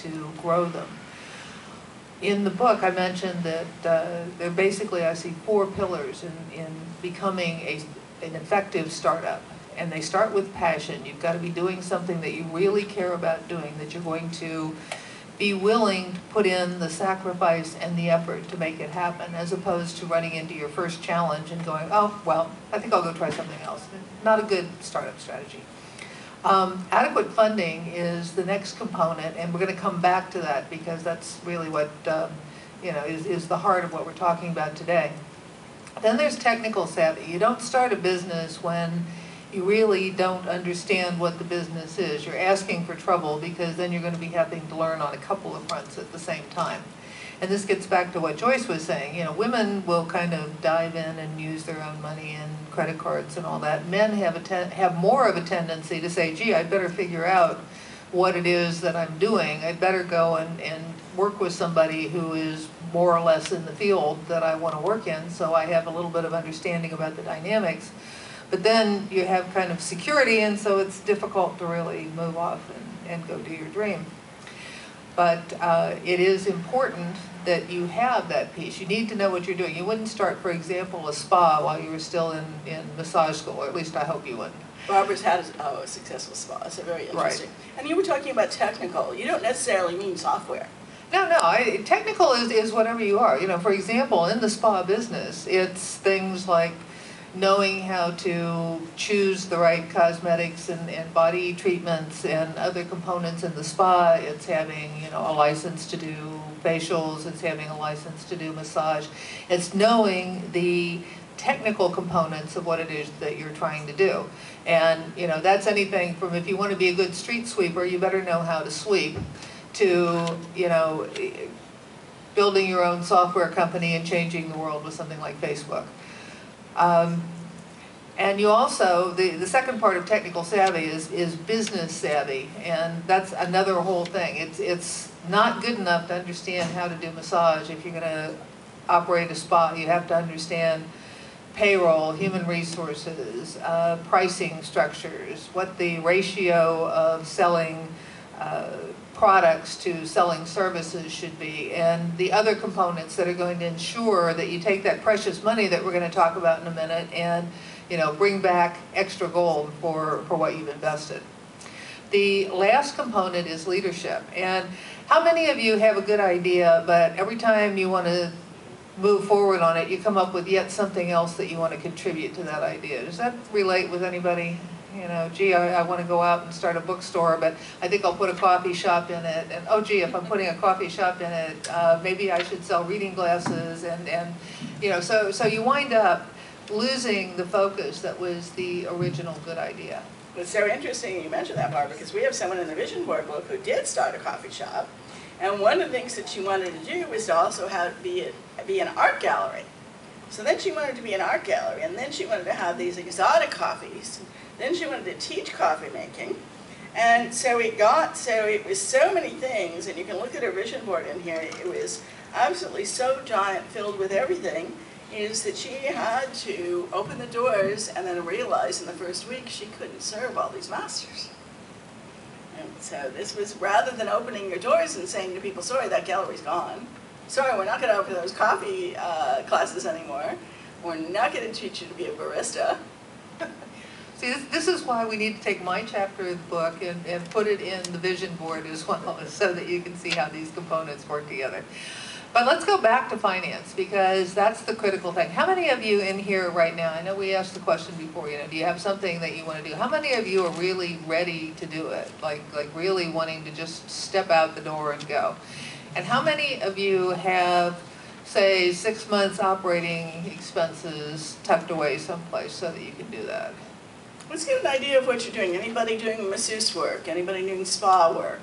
to grow them. In the book, I mentioned that there basically, I see 4 pillars in becoming an effective startup. And they start with passion. You've got to be doing something that you really care about doing, that you're going to be willing to put in the sacrifice and the effort to make it happen, as opposed to running into your first challenge and going, oh, well, I think I'll go try something else. Not a good startup strategy. Adequate funding is the next component, and we're going to come back to that because that's really what is the heart of what we're talking about today. Then there's technical savvy. You don't start a business when you really don't understand what the business is. You're asking for trouble because then you're going to be having to learn on a couple of fronts at the same time. And this gets back to what Joyce was saying. You know, women will kind of dive in and use their own money and credit cards and all that. Men have more of a tendency to say, gee, I'd better figure out what it is that I'm doing. I'd better go and work with somebody who is more or less in the field that I want to work in, so I have a little bit of understanding about the dynamics. But then you have kind of security, and so it's difficult to really move off and go do your dream. But it is important that you have that piece. You need to know what you're doing. You wouldn't start, for example, a spa while you were still in massage school, or at least I hope you wouldn't. Barbara's had a successful spa, so very interesting. Right. And you were talking about technical. You don't necessarily mean software. No, technical is whatever you are. You know, for example, in the spa business, it's things like knowing how to choose the right cosmetics and body treatments and other components in the spa. It's having, a license to do facials. It's having a license to do massage. It's knowing the technical components of what it is that you're trying to do. And, that's anything from, if you want to be a good street sweeper, you better know how to sweep, to, building your own software company and changing the world with something like Facebook. And you also, the second part of technical savvy is business savvy, and that's another whole thing. It's not good enough to understand how to do massage. If you're going to operate a spa, you have to understand payroll, human resources, pricing structures, what the ratio of selling products to selling services should be, and the other components that are going to ensure that you take that precious money that we're going to talk about in a minute and bring back extra gold for what you've invested. The last component is leadership. And how many of you have a good idea, but every time you want to move forward on it, you come up with yet something else that you want to contribute to that idea? Does that relate with anybody? Gee, I want to go out and start a bookstore, but I think I'll put a coffee shop in it. And oh, gee, if I'm putting a coffee shop in it, maybe I should sell reading glasses. And so you wind up losing the focus that was the original good idea. It's so interesting you mentioned that, Barbara, because we have someone in the Vision Board book who did start a coffee shop. And one of the things that she wanted to do was to also be an art gallery. So then she wanted to be an art gallery, and then she wanted to have these exotic coffees. Then she wanted to teach coffee making. And so it was so many things, and you can look at her vision board in here. It was absolutely so giant, filled with everything, is that she had to open the doors and then realize in the first week she couldn't serve all these masters. And so this was, rather than opening your doors and saying to people, sorry, that gallery's gone. Sorry, we're not going to open those coffee classes anymore. We're not going to teach you to be a barista. See, this is why we need to take my chapter of the book and put it in the vision board as well, so that you can see how these components work together. But let's go back to finance, because that's the critical thing. How many of you in here right now, I know we asked the question before, do you have something that you want to do? How many of you are really ready to do it? Like really wanting to just step out the door and go? And how many of you have, say, 6 months operating expenses tucked away someplace so that you can do that? Let's get an idea of what you're doing. Anybody doing masseuse work? Anybody doing spa work?